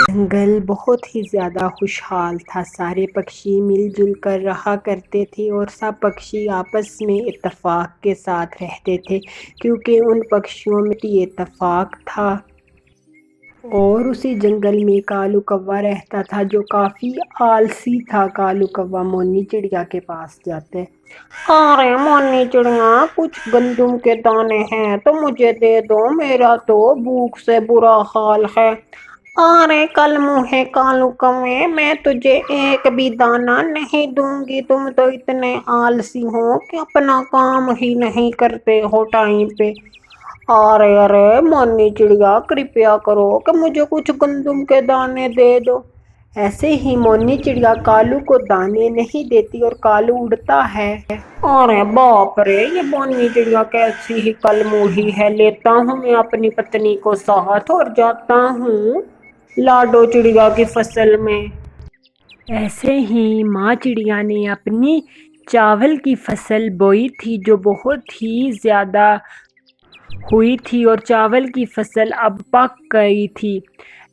جنگل بہت ہی زیادہ خوشحال تھا۔ سارے پکشی مل جل کر رہا کرتے تھے اور سب پکشی آپس میں اتفاق کے ساتھ رہتے تھے، کیونکہ ان پکشیوں میں اتفاق تھا۔ اور اسی جنگل میں کالو کوا رہتا تھا، جو کافی آلسی تھا۔ کالو کوا مونی چڑیا کے پاس جاتے۔ ارے مونی چڑیا، کچھ گندم کے دانے ہیں تو مجھے دے دو، میرا تو بھوک سے برا حال ہے۔ ارے کل منہ کالو کوے، میں تجھے ایک بھی دانہ نہیں دوں گی، تم تو اتنے آلسی ہو کہ اپنا کام ہی نہیں کرتے ہو ٹائم پہ۔ ارے مونی چڑیا، کرپیا کرو کہ مجھے کچھ گندم کے دانے دے دو۔ ایسے ہی مونی چڑیا کالو کو دانے نہیں دیتی اور کالو اڑتا ہے۔ ارے باپ رے، یہ مونی چڑیا کیسی ہی کل منہی ہے۔ لیتا ہوں میں اپنی پتنی کو ساتھ اور جاتا ہوں لاڈو چڑیا کی فصل میں۔ ایسے ہی ماں چڑیا نے اپنی چاول کی فصل بوئی تھی، جو بہت ہی زیادہ ہوئی تھی اور چاول کی فصل اب پک گئی تھی۔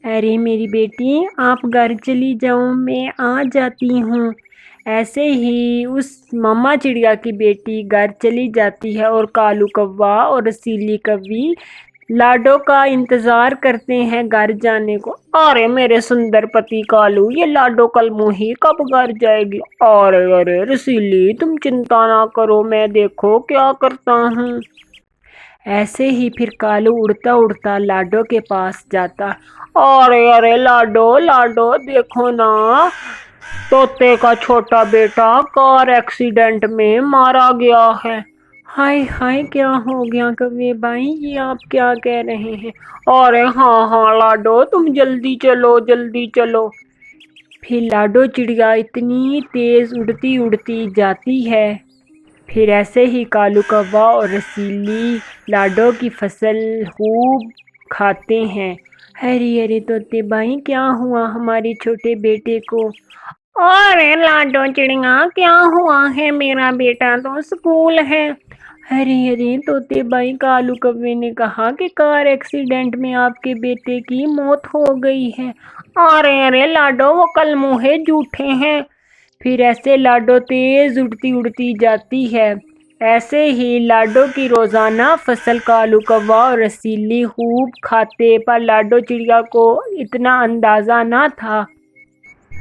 ارے میری بیٹی، آپ گھر چلی جاؤ، میں آ جاتی ہوں۔ ایسے ہی اس ماما چڑیا کی بیٹی گھر چلی جاتی ہے اور کالو کوا اور رسیلی کوی لاڈو کا انتظار کرتے ہیں گھر جانے کو۔ ارے میرے سندر پتی کالو، یہ لاڈو کل منہی کب گھر جائے گی؟ ارے رسیلی، تم چنتا نہ کرو، میں دیکھو کیا کرتا ہوں۔ ایسے ہی پھر کالو اڑتا اڑتا لاڈو کے پاس جاتا۔ ارے لاڈو دیکھو نا، طوطے کا چھوٹا بیٹا کار ایکسیڈنٹ میں مارا گیا ہے۔ ہائے ہائے، کیا ہو گیا کوے بھائی، یہ آپ کیا کہہ رہے ہیں؟ ارے ہاں لاڈو، تم جلدی چلو۔ پھر لاڈو چڑیا اتنی تیز اڑتی جاتی ہے۔ پھر ایسے ہی کالو کوا اور رسیلی لاڈو کی فصل خوب کھاتے ہیں۔ ارے طوطے بھائی، کیا ہوا ہمارے چھوٹے بیٹے کو؟ ارے لاڈو چڑیا، کیا ہوا ہے؟ میرا بیٹا تو اسکول ہے۔ ارے طوطے بھائی، کالو کوے نے کہا کہ کار ایکسیڈنٹ میں آپ کے بیٹے کی موت ہو گئی ہے۔ ارے لاڈو، وہ کل منہے جھوٹے ہیں۔ پھر ایسے لاڈو تیز اڑتی جاتی ہے۔ ایسے ہی لاڈو کی روزانہ فصل کالو کوا اور رسیلی خوب کھاتے، پر لاڈو چڑیا کو اتنا اندازہ نہ تھا۔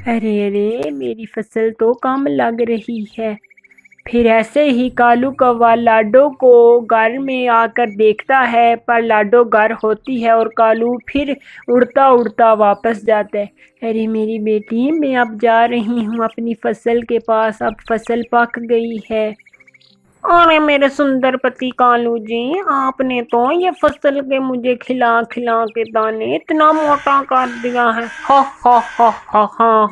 ارے میری فصل تو کم لگ رہی ہے۔ پھر ایسے ہی کالو کوا لاڈو کو گھر میں آ کر دیکھتا ہے، پر لاڈو گھر ہوتی ہے اور کالو پھر اڑتا واپس جاتا ہے۔ ارے میری بیٹی، میں اب جا رہی ہوں اپنی فصل کے پاس، اب فصل پک گئی ہے۔ ارے میرے سندر پتی کالو جی، آپ نے تو یہ فصل کے مجھے کھلا کے دانے اتنا موٹا کر دیا ہے۔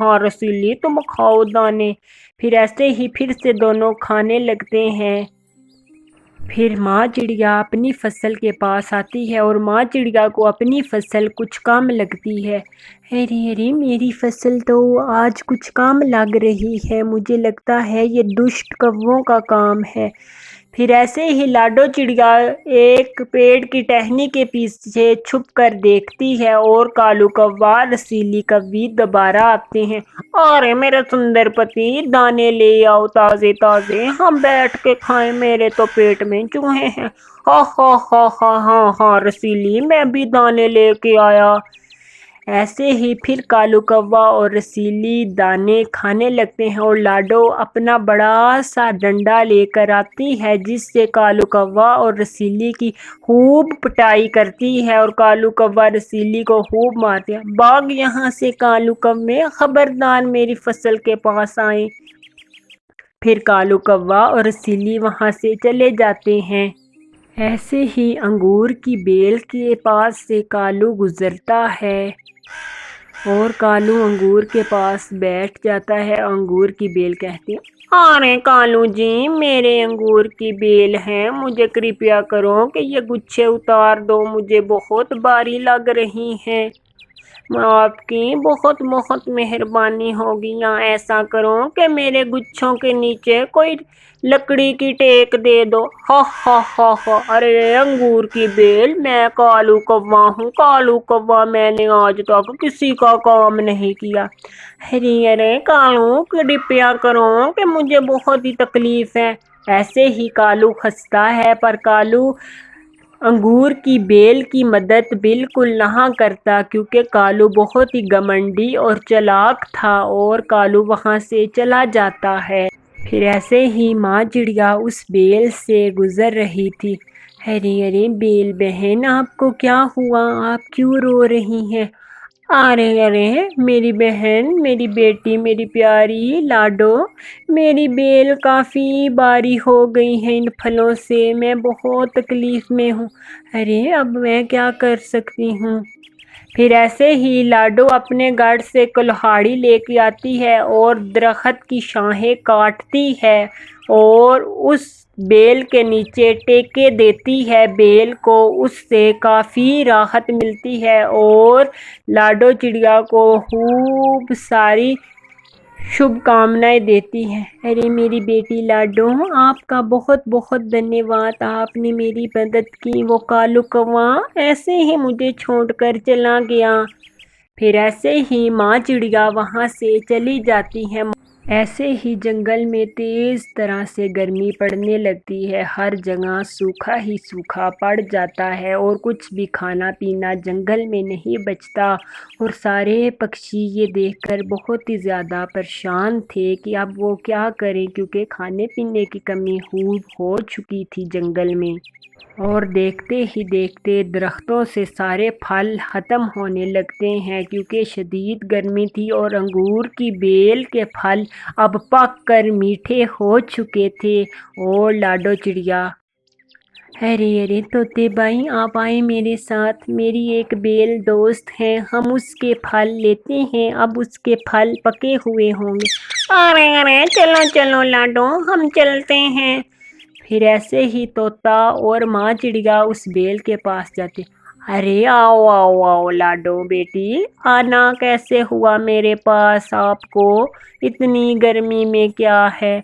ہاں رسیلی، تم کھاؤ دانے۔ پھر ایسے ہی پھر سے دونوں کھانے لگتے ہیں۔ پھر ماں چڑیا اپنی فصل کے پاس آتی ہے اور ماں چڑیا کو اپنی فصل کچھ کم لگتی ہے۔ ارے میری فصل تو آج کچھ کم لگ رہی ہے، مجھے لگتا ہے یہ دشت کووں کا کام ہے۔ پھر ایسے ہی لاڈو چڑیا ایک پیڑ کی ٹہنی کے پیچھے چھپ کر دیکھتی ہے اور کالو کوا رسیلی کوی دوبارہ آتے ہیں۔ ارے میرے سندر پتی، دانے لے آؤ تازے، ہم بیٹھ کے کھائیں، میرے تو پیٹ میں چوہے ہیں۔ ہاں رسیلی، میں بھی دانے لے کے آیا۔ ایسے ہی پھر کالو کوا اور رسیلی دانے کھانے لگتے ہیں اور لاڈو اپنا بڑا سا ڈنڈا لے کر آتی ہے، جس سے کالو کوا اور رسیلی کی خوب پٹائی کرتی ہے اور کالو کوا رسیلی کو خوب مارتے ہیں۔ بھاگ یہاں سے کالو کوے، خبردار میری فصل کے پاس آئے۔ پھر کالو کوا اور رسیلی وہاں سے چلے جاتے ہیں۔ ایسے ہی انگور کی بیل کے پاس سے کالو گزرتا ہے اور کالو انگور کے پاس بیٹھ جاتا ہے۔ انگور کی بیل کہتی ہے، ارے کالو جی، میرے انگور کی بیل ہیں، مجھے کرپیا کرو کہ یہ گچھے اتار دو، مجھے بہت بھاری لگ رہی ہیں۔ آپ کی بہت بہت مہربانی ہوگی، یا ایسا کرو کہ میرے گچھوں کے نیچے کوئی لکڑی کی ٹیک دے دو۔ ہا ہا ہا ہا، ارے انگور کی بیل، میں کالو کوا ہوں، کالو کوا، میں نے آج تک کسی کا کام نہیں کیا۔ ارے کالو کرپیا کرو کہ مجھے بہت ہی تکلیف ہے۔ ایسے ہی کالو ہنستا ہے، پر کالو انگور کی بیل کی مدد بالکل نہ کرتا، کیونکہ کالو بہت ہی گھمنڈی اور چالاک تھا، اور کالو وہاں سے چلا جاتا ہے۔ پھر ایسے ہی ماں چڑیا اس بیل سے گزر رہی تھی۔ ارے بیل بہن، آپ کو کیا ہوا؟ آپ کیوں رو رہی ہیں؟ ارے میری بہن، میری بیٹی، میری پیاری لاڈو، میری بیل کافی باری ہو گئی ہے ان پھلوں سے، میں بہت تکلیف میں ہوں۔ ارے اب میں کیا کر سکتی ہوں؟ پھر ایسے ہی لاڈو اپنے گھر سے کلہاڑی لے کے آتی ہے اور درخت کی شاخیں کاٹتی ہے اور اس بیل کے نیچے ٹیکے دیتی ہے بیل کو۔ اس سے کافی راحت ملتی ہے اور لاڈو چڑیا کو خوب ساری شبھ کامنائیں دیتی ہے۔ ارے میری بیٹی لاڈو، آپ کا بہت بہت دھنیہ واد، آپ نے میری مدد کی۔ وہ کالو کوا ایسے ہی مجھے چھوڑ کر چلا گیا۔ پھر ایسے ہی ماں چڑیا وہاں سے چلی جاتی ہے۔ ایسے ہی جنگل میں تیز طرح سے گرمی پڑنے لگتی ہے، ہر جگہ سوکھا ہی سوکھا پڑ جاتا ہے اور کچھ بھی کھانا پینا جنگل میں نہیں بچتا، اور سارے پکشی یہ دیکھ کر بہت ہی زیادہ پریشان تھے کہ اب وہ کیا کریں، کیونکہ کھانے پینے کی کمی ہو چکی تھی جنگل میں۔ اور دیکھتے ہی دیکھتے درختوں سے سارے پھل ختم ہونے لگتے ہیں، کیونکہ شدید گرمی تھی اور انگور کی بیل کے پھل اب پک کر میٹھے ہو چکے تھے۔ اور لاڈو چڑیا، ارے طوطے بھائی، آپ آئے میرے ساتھ، میری ایک بیل دوست ہے، ہم اس کے پھل لیتے ہیں، اب اس کے پھل پکے ہوئے ہوں گے۔ ارے چلو چلو لاڈو، ہم چلتے ہیں۔ پھر ایسے ہی طوطا اور ماں چڑیا اس بیل کے پاس جاتے۔ ارے آؤ آؤ آؤ لاڈو بیٹی، آنا کیسے ہوا میرے پاس آپ کو؟ اتنی گرمی میں کیا ہے؟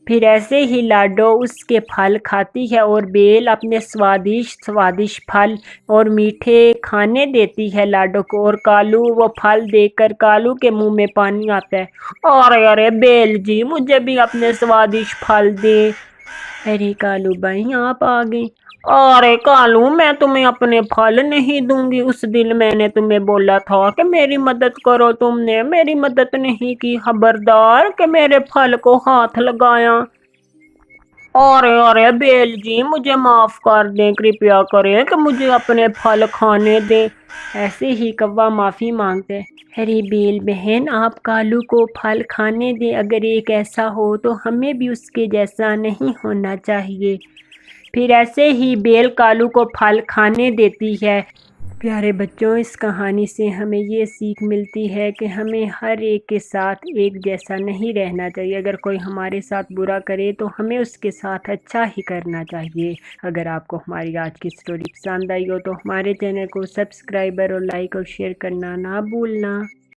پھر ایسے ہی لاڈو اس کے پھل کھاتی ہے اور بیل اپنے سوادشٹ پھل اور میٹھے کھانے دیتی ہے لاڈو کو، اور کالو وہ پھل دیکھ کر کالو کے منہ میں پانی آتا ہے۔ ارے بیل جی، مجھے بھی اپنے سوادشٹ پھل دے۔ ارے کالو بھائی، آپ آ گئے۔ ارے کالو، میں تمہیں اپنے پھل نہیں دوں گی، اس دن میں نے تمہیں بولا تھا کہ میری مدد کرو، تم نے میری مدد نہیں کی، خبردار کہ میرے پھل کو ہاتھ لگایا۔ ارے بیل جی، مجھے معاف کر دیں، کرپیا کریں کہ مجھے اپنے پھل کھانے دیں۔ ایسے ہی کوا معافی مانگتے۔ ارے بیل بہن، آپ کالو کو پھل کھانے دیں، اگر ایک ایسا ہو تو ہمیں بھی اس کے جیسا نہیں ہونا چاہیے۔ پھر ایسے ہی بیل کالو کو پھل کھانے دیتی ہے۔ پیارے بچوں، اس کہانی سے ہمیں یہ سیکھ ملتی ہے کہ ہمیں ہر ایک کے ساتھ ایک جیسا نہیں رہنا چاہیے، اگر کوئی ہمارے ساتھ برا کرے تو ہمیں اس کے ساتھ اچھا ہی کرنا چاہیے۔ اگر آپ کو ہماری آج کی سٹوری پسند آئی ہو تو ہمارے چینل کو سبسکرائب اور لائک اور شیئر کرنا نہ بھولنا۔